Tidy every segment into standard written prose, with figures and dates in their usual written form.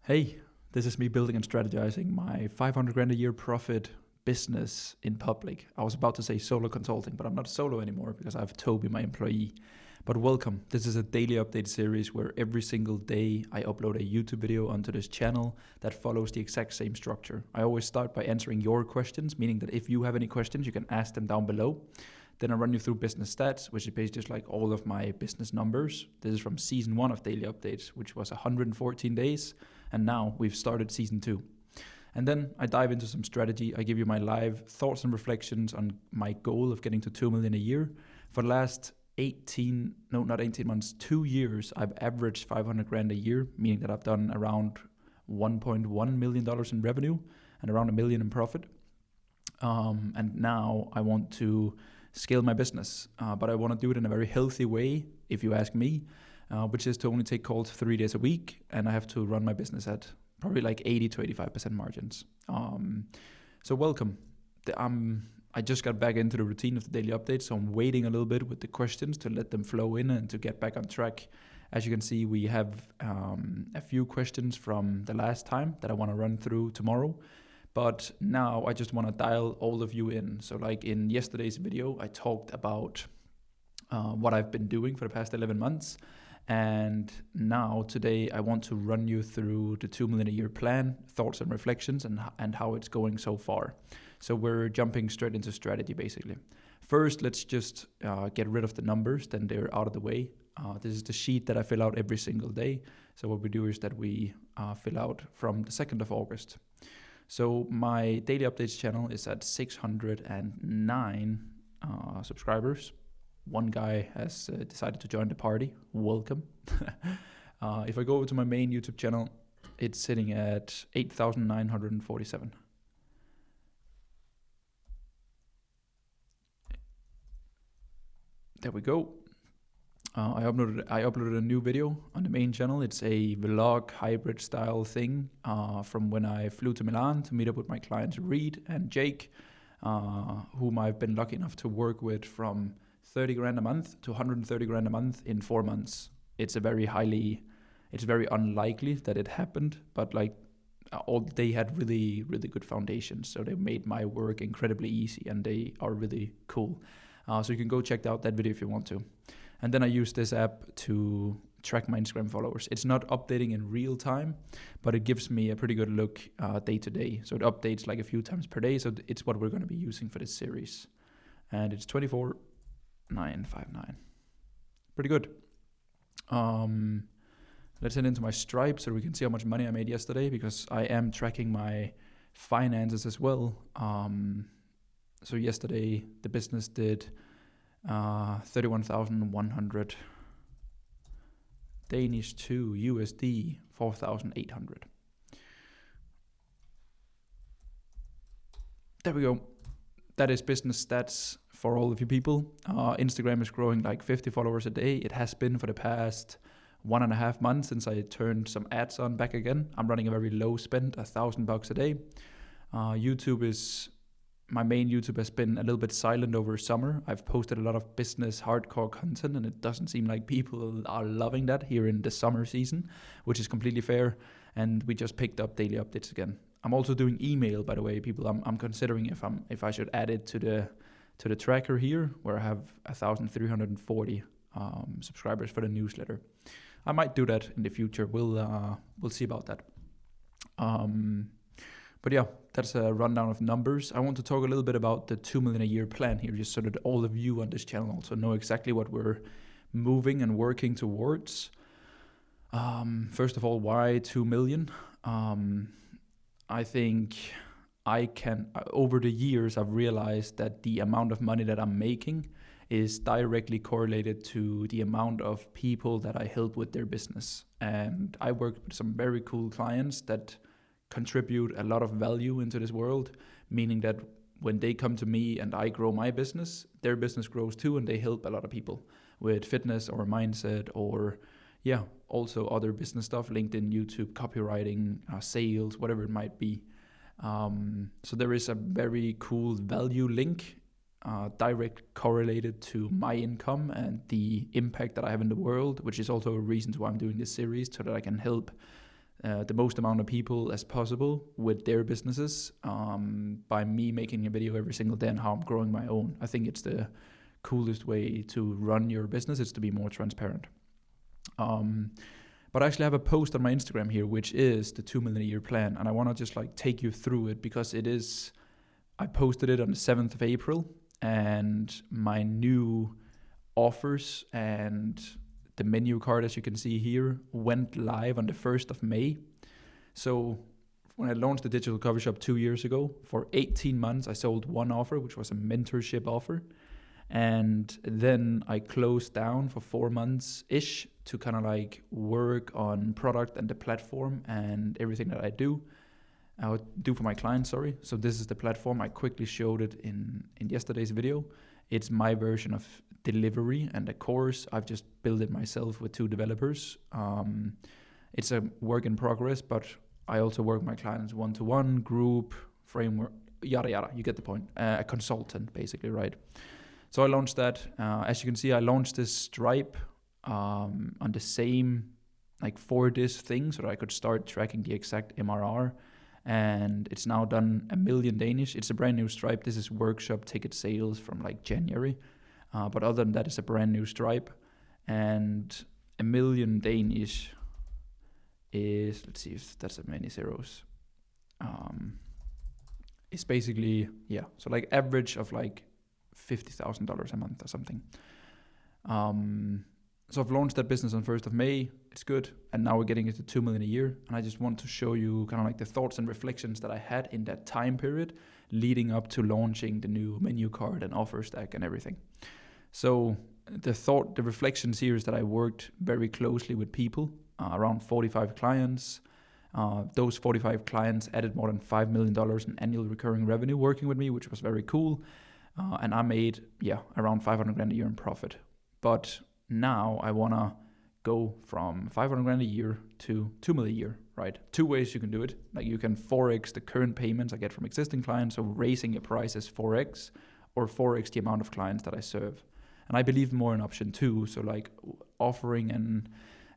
Hey, this is me building and strategizing my 500 grand a year profit business in public. I was about to say solo consulting, but I'm not solo anymore because I have Toby, my employee. But welcome. This is a daily update series where every single day I upload a YouTube video onto this channel that follows the exact same structure. I always start by answering your questions, meaning that if you have any questions, you can ask them down below. Then I run you through business stats, which is basically just like all of my business numbers. This is from season 1 of daily updates, which was 114 days. And now we've started season 2. And then I dive into some strategy. I give you my live thoughts and reflections on my goal of getting to 2 million a year. For the last 2 years, I've averaged 500 grand a year, meaning that I've done around $1.1 million in revenue and around $1 million in profit. And now I want to scale my business, but I want to do it in a very healthy way, if you ask me, which is to only take calls 3 days a week, and I have to run my business at probably like 80 to 85% margins. So welcome. I just got back into the routine of the daily updates, so I'm waiting a little bit with the questions to let them flow in and to get back on track. As you can see, we have a few questions from the last time that I want to run through tomorrow. But now I just want to dial all of you in. So like in yesterday's video, I talked about what I've been doing for the past 11 months. And now today I want to run you through the 2 million a year plan, thoughts and reflections, and how it's going so far. So we're jumping straight into strategy basically. First, let's just get rid of the numbers, then they're out of the way. This is the sheet that I fill out every single day. So what we do is that we fill out from the 2nd of August. So my daily updates channel is at 609 subscribers. One guy has decided to join the party. Welcome. If I go over to my main YouTube channel, it's sitting at 8,947. There we go. I uploaded a new video on the main channel. It's a vlog hybrid style thing from when I flew to Milan to meet up with my clients Reed and Jake, whom I've been lucky enough to work with from 30 grand a month to 130 grand a month in 4 months. It's very unlikely that it happened, but like they had really, really good foundations. So they made my work incredibly easy and they are really cool. So you can go check out that video if you want to. And then I use this app to track my Instagram followers. It's not updating in real time, but it gives me a pretty good look day to day. So it updates like a few times per day. So it's what we're going to be using for this series. And it's 24,959. Pretty good. Let's head into my Stripe so we can see how much money I made yesterday, because I am tracking my finances as well. So yesterday the business did 31,100 Danish to USD 4,800. There we go. That is business stats for all of you people. Instagram is growing like 50 followers a day. It has been for the past 1.5 months since I turned some ads on back again. I'm running a very low spend, $1,000 a day. My main YouTube has been a little bit silent over summer. I've posted a lot of business hardcore content, and it doesn't seem like people are loving that here in the summer season, which is completely fair. And we just picked up daily updates again. I'm also doing email, by the way, people. I'm considering if I should add it to the tracker here, where I have 1,340 subscribers for the newsletter. I might do that in the future. We'll see about that. But yeah, that's a rundown of numbers. I want to talk a little bit about the 2 million a year plan here, just so that all of you on this channel also know exactly what we're moving and working towards. First of all, why 2 million? I think over the years, I've realized that the amount of money that I'm making is directly correlated to the amount of people that I help with their business. And I work with some very cool clients that contribute a lot of value into this world, meaning that when they come to me and I grow my business, their business grows too, and they help a lot of people with fitness or mindset or also other business stuff, LinkedIn, YouTube, copywriting, sales, whatever it might be. So there is a very cool value link, direct correlated to my income and the impact that I have in the world, which is also a reason why I'm doing this series, so that I can help the most amount of people as possible with their businesses by me making a video every single day on how I'm growing my own. I think it's the coolest way to run your business, is to be more transparent. But I actually have a post on my Instagram here, which is the 2 million a year plan. And I want to just like take you through it, because I posted it on the 7th of April, and my new offers and the menu card, as you can see here, went live on the 1st of May. So when I launched the digital coffee shop 2 years ago, for 18 months, I sold one offer, which was a mentorship offer. And then I closed down for 4 months-ish to kind of like work on product and the platform and everything that I would do for my clients, sorry. So this is the platform. I quickly showed it in yesterday's video. It's my version of delivery and a course. I've just built it myself with 2 developers. It's a work in progress, but I also work with my clients one-to-one, group, framework, yada, yada. You get the point. A consultant, basically, right? So I launched that. As you can see, I launched this Stripe on the same like 4-dish thing, so that I could start tracking the exact MRR. And it's now done $1 million Danish. It's a brand new Stripe. This is workshop ticket sales from like January. But other than that, it's a brand new Stripe. And $1 million Danish is, let's see if that's that many zeros. It's basically, yeah, so like average of like $50,000 a month or something. So I've launched that business on 1st of May. It's good. And now we're getting it to 2 million a year. And I just want to show you kind of like the thoughts and reflections that I had in that time period leading up to launching the new menu card and offer stack and everything. So the reflections here is that I worked very closely with people, around 45 clients. Those 45 clients added more than $5 million in annual recurring revenue working with me, which was very cool. And I made, around 500 grand a year in profit. But now I want to go from 500 grand a year to 2 million a year, right? 2 ways you can do it. Like you can 4x the current payments I get from existing clients, so raising your prices 4x, or 4x the amount of clients that I serve. And I believe more in option 2, so like offering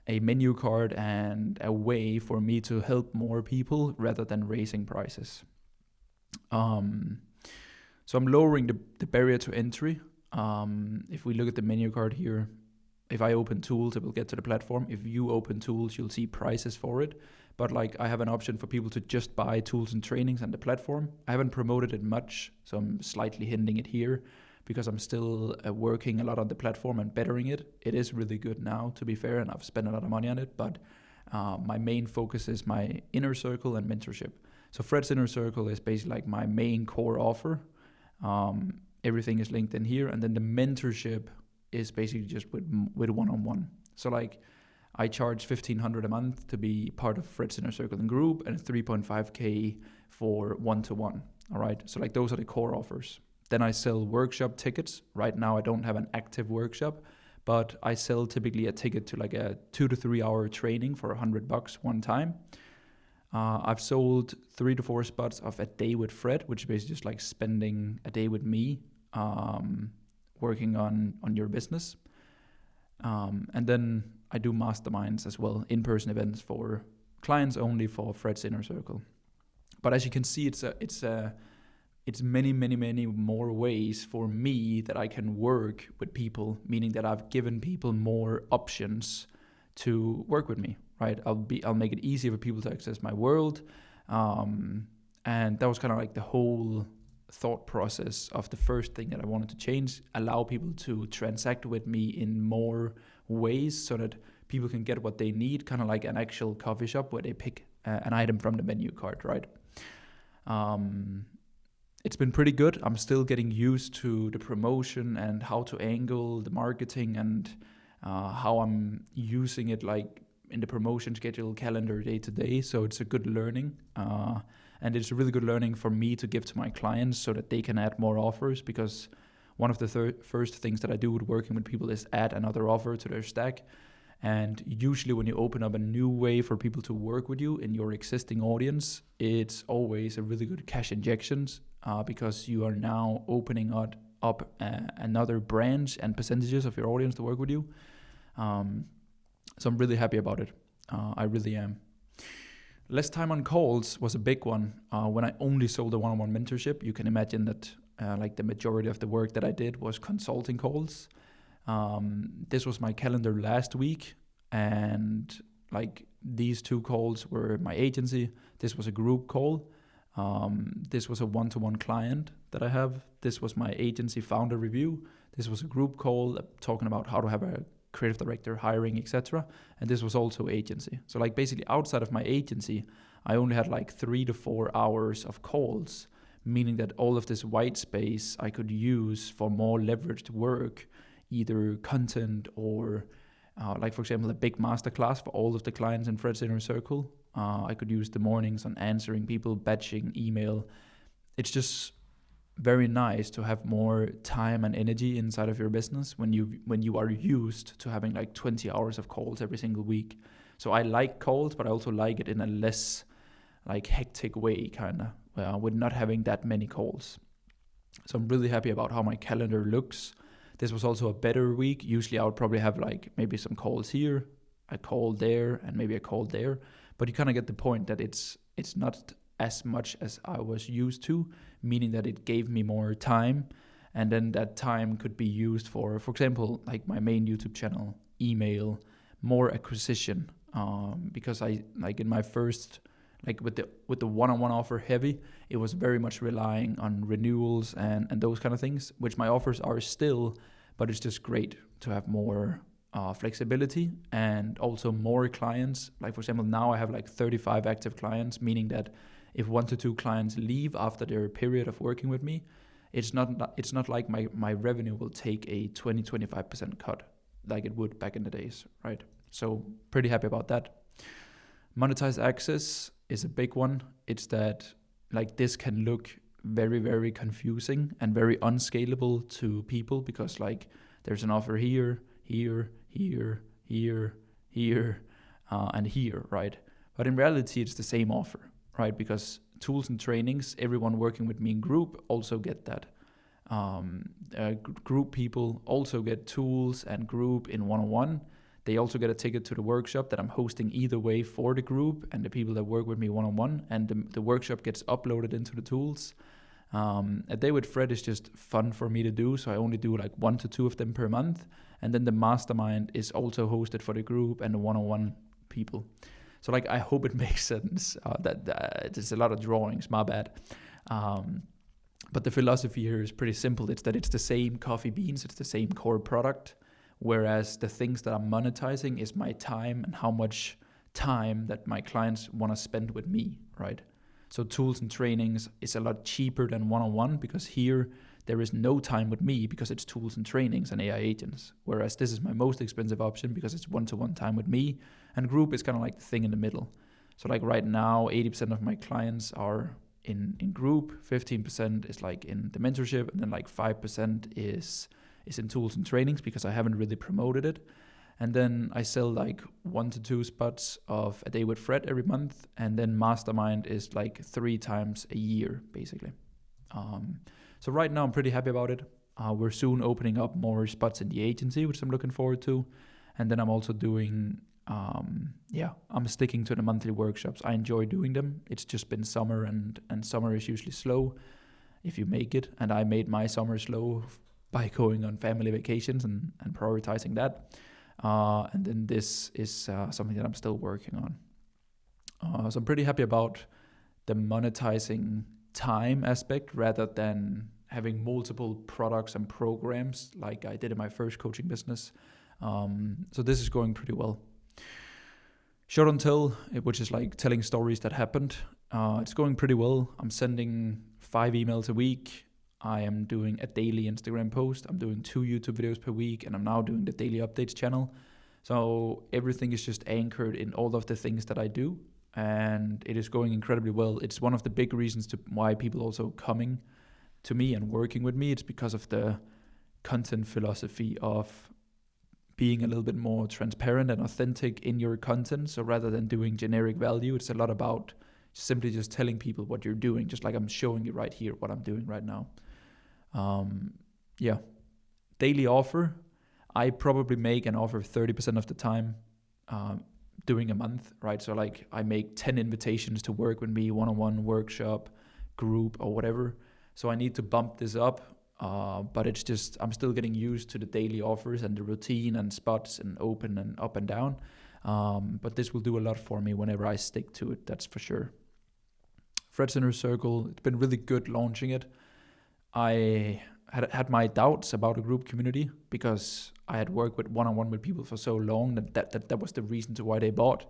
a menu card and a way for me to help more people rather than raising prices. So I'm lowering the barrier to entry. If we look at the menu card here, if I open tools, it will get to the platform. If you open tools, you'll see prices for it. But like I have an option for people to just buy tools and trainings on the platform. I haven't promoted it much, so I'm slightly hinting it here because I'm still working a lot on the platform and bettering it. It is really good now, to be fair, and I've spent a lot of money on it. But my main focus is my inner circle and mentorship. So Fred's Inner Circle is basically like my main core offer. Everything is linked in here, and then the mentorship is basically just with one-on-one. So like I charge $1,500 a month to be part of Fred's Inner Circle and group, and $3.5K for one-to-one. All right. So like those are the core offers. Then I sell workshop tickets. Right now I don't have an active workshop, but I sell typically a ticket to like a 2 to 3 hour training for $100 one time. I've sold 3 to 4 spots of a day with Fred, which is basically just like spending a day with me, working on your business. And then I do masterminds as well, in-person events for clients only for Fred's Inner Circle. But as you can see, it's many, many, many more ways for me that I can work with people, meaning that I've given people more options to work with me, right? I'll make it easier for people to access my world. And that was kind of like the whole thought process of the first thing that I wanted to change, allow people to transact with me in more ways so that people can get what they need, kind of like an actual coffee shop where they pick an item from the menu card, right? It's been pretty good. I'm still getting used to the promotion and how to angle the marketing and how I'm using it like in the promotion schedule calendar day to day. So it's a good learning. And it's a really good learning for me to give to my clients so that they can add more offers, because one of the first things that I do with working with people is add another offer to their stack. And usually when you open up a new way for people to work with you in your existing audience, it's always a really good cash injections because you are now opening up another branch and percentages of your audience to work with you. So I'm really happy about it. I really am. Less time on calls was a big one. When I only sold the one-on-one mentorship, you can imagine that like the majority of the work that I did was consulting calls. This was my calendar last week, and like these 2 calls were my agency. This was a group call. This was a one-to-one client that I have. This was my agency founder review. This was a group call talking about how to have a creative director, hiring, etc. And this was also agency. So like basically outside of my agency, I only had like 3 to 4 hours of calls, meaning that all of this white space I could use for more leveraged work, either content or like for example, a big masterclass for all of the clients in Fred's Inner Circle. I could use the mornings on answering people, batching, email. It's just very nice to have more time and energy inside of your business when you are used to having like 20 hours of calls every single week. So I like calls, but I also like it in a less like hectic way, kind of, with not having that many calls. So I'm really happy about how my calendar looks. This was also a better week. Usually I would probably have like maybe some calls here, a call there, and maybe a call there. But you kind of get the point that it's not as much as I was used to, meaning that it gave me more time, and then that time could be used for example, like my main YouTube channel, email, more acquisition, because I like in my first, like with the one-on-one offer heavy, it was very much relying on renewals and those kind of things, which my offers are still, but it's just great to have more flexibility and also more clients. Like for example, now I have like 35 active clients, meaning that if 1 to 2 clients leave after their period of working with me, it's not like my revenue will take a 20-25% cut like it would back in the days, right? So pretty happy about that. Monetized access is a big one. It's that like this can look very, very confusing and very unscalable to people, because like there's an offer here, and here, right? But in reality, it's the same offer, right? Because tools and trainings, everyone working with me in group also get that. Group people also get tools and group in one-on-one. They also get a ticket to the workshop that I'm hosting either way for the group and the people that work with me one-on-one, and the workshop gets uploaded into the tools. A day with Fred is just fun for me to do, so I only do like 1 to 2 of them per month. And then the mastermind is also hosted for the group and the one-on-one people. So like I hope it makes sense. That there's a lot of drawings, my bad. But the philosophy here is pretty simple. It's that it's the same coffee beans, it's the same core product, whereas the things that I'm monetizing is my time and how much time that my clients want to spend with me, right? So tools and trainings is a lot cheaper than one-on-one, because here there is no time with me because it's tools and trainings and AI agents. Whereas this is my most expensive option because it's one-to-one time with me, and group is kind of like the thing in the middle. So like right now, 80% of my clients are in group, 15% is like in the mentorship, and then like 5% is in tools and trainings because I haven't really promoted it. And then I sell like 1 to 2 spots of a day with Fred every month. And then mastermind is like 3 times a year, basically. So right now I'm pretty happy about it. We're soon opening up more spots in the agency, which I'm looking forward to. And then I'm also doing, I'm sticking to the monthly workshops. I enjoy doing them. It's just been summer, and summer is usually slow if you make it. And I made my summer slow by going on family vacations and prioritizing that. And then this is something that I'm still working on. So I'm pretty happy about the monetizing time aspect rather than having multiple products and programs like I did in my first coaching business. So this is going pretty well. Show don't tell, which is like telling stories that happened. It's going pretty well. I'm sending 5 emails a week. I am doing a daily Instagram post. I'm doing 2 YouTube videos per week, and I'm now doing the daily updates channel. So everything is just anchored in all of the things that I do, and it is going incredibly well. It's one of the big reasons to why people also coming to me and working with me. It's because of the content philosophy of being a little bit more transparent and authentic in your content. So rather than doing generic value, it's a lot about simply just telling people what you're doing, just like I'm showing you right here what I'm doing right now. Daily offer. I probably make an offer 30% of the time. doing a month, right? So like I make 10 invitations to work with me, one-on-one, workshop, group, or whatever. So I need to bump this up, but it's just, I'm still getting used to the daily offers and the routine and spots and open and up and down. But this will do a lot for me whenever I stick to it, that's for sure. Fred's Inner Circle, it's been really good launching it. I had my doubts about a group community because I had worked with one-on-one with people for so long that was the reason to why they bought.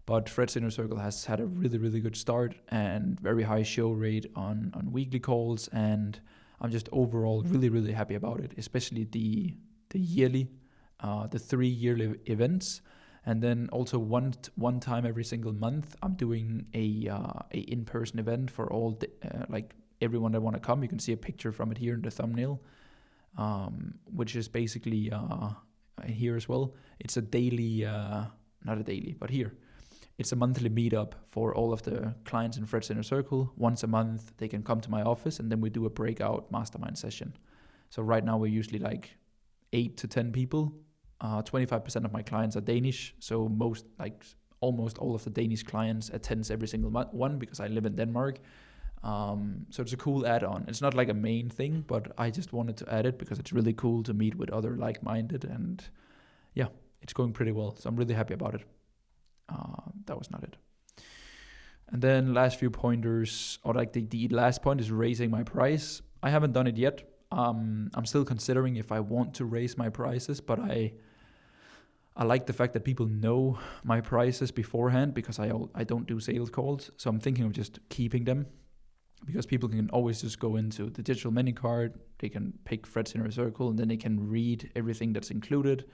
But Fred's Inner Circle has had a really, really good start and very high show rate on weekly calls, and I'm just overall really, really happy about it, especially the yearly, the 3 yearly events. And then also one time every single month, I'm doing a in-person event for all like everyone that want to come. You can see a picture from it here in the thumbnail, which is basically here as well. It's a daily, not a daily, but here. It's a monthly meetup for all of the clients in Fred's Inner Circle. Once a month, they can come to my office and then we do a breakout mastermind session. So right now we're usually like 8 to 10 people. 25% of my clients are Danish. So almost all of the Danish clients attends every single one because I live in Denmark. So it's a cool add-on. It's not like a main thing, but I just wanted to add it because it's really cool to meet with other like-minded, and yeah, it's going pretty well. So I'm really happy about it. That was not it. And then last few pointers, or like the last point is raising my price. I haven't done it yet. I'm still considering if I want to raise my prices, but I like the fact that people know my prices beforehand because I don't do sales calls. So I'm thinking of just keeping them, because people can always just go into the digital menu card, they can pick Fred's Inner Circle, and then they can read everything that's included,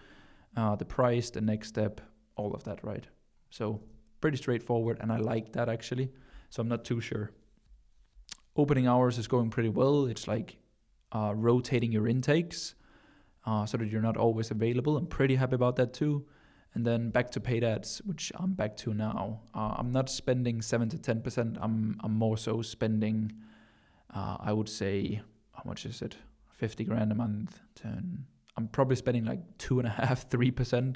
the price, the next step, all of that, right? So pretty straightforward, and I like that actually. So I'm not too sure. Opening hours is going pretty well. It's like rotating your intakes so that you're not always available. I'm pretty happy about that too. And then back to paid ads, which I'm back to now. I'm not spending 7 to 10%. I'm more so spending, I would say, how much is it? 50 grand a month. I'm probably spending like 2.5%, 3%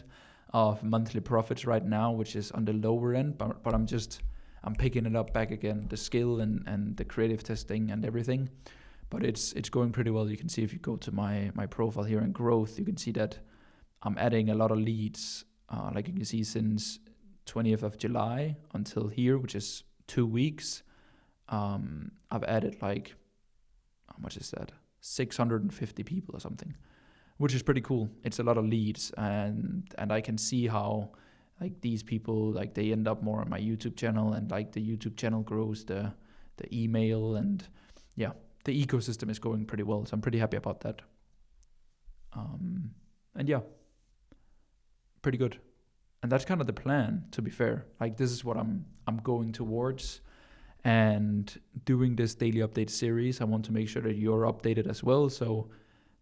of monthly profits right now, which is on the lower end. But I'm picking it up back again, the skill and the creative testing and everything. But it's going pretty well. You can see if you go to my profile here in growth, you can see that I'm adding a lot of leads. Like you can see since 20th of July until here, which is 2 weeks, I've added like, how much is that? 650 people or something, which is pretty cool. It's a lot of leads, and I can see how like these people, like they end up more on my YouTube channel, and like the YouTube channel grows the email, and yeah, the ecosystem is going pretty well. So I'm pretty happy about that. And yeah, pretty good. And that's kind of the plan, to be fair. Like this is what I'm going towards, and doing this daily update series, I want to make sure that you're updated as well. So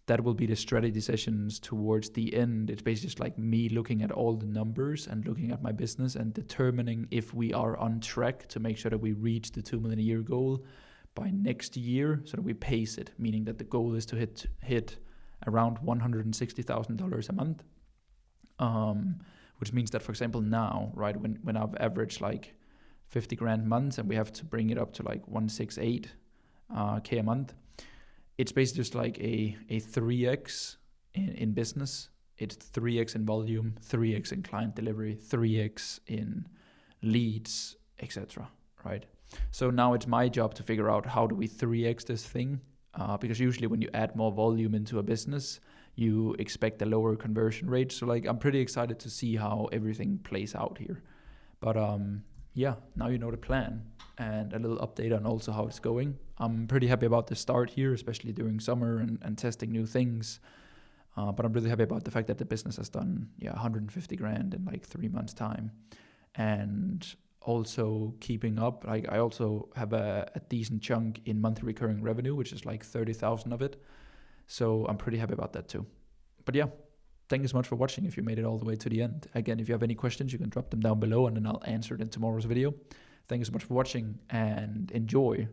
that will be the strategy sessions towards the end. It's basically just like me looking at all the numbers and looking at my business and determining if we are on track to make sure that we reach the 2 million a year goal by next year, so that we pace it, meaning that the goal is to hit around $160,000 a month. Which means that, for example, now, right, when I've averaged like 50 grand months and we have to bring it up to like 168 K a month, it's basically just like a 3x in business. It's 3x in volume, 3x in client delivery, 3x in leads, etc. Right? So now it's my job to figure out how do we 3x this thing, because usually when you add more volume into a business, you expect a lower conversion rate. So like I'm pretty excited to see how everything plays out here. But yeah, now you know the plan and a little update on also how it's going. I'm pretty happy about the start here, especially during summer and testing new things. But I'm really happy about the fact that the business has done 150 grand in like 3 months time. And also keeping up, like I also have a decent chunk in monthly recurring revenue, which is like 30,000 of it. So I'm pretty happy about that too. But yeah, thank you so much for watching if you made it all the way to the end. Again, if you have any questions, you can drop them down below and then I'll answer it in tomorrow's video. Thank you so much for watching and enjoy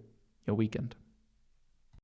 your weekend.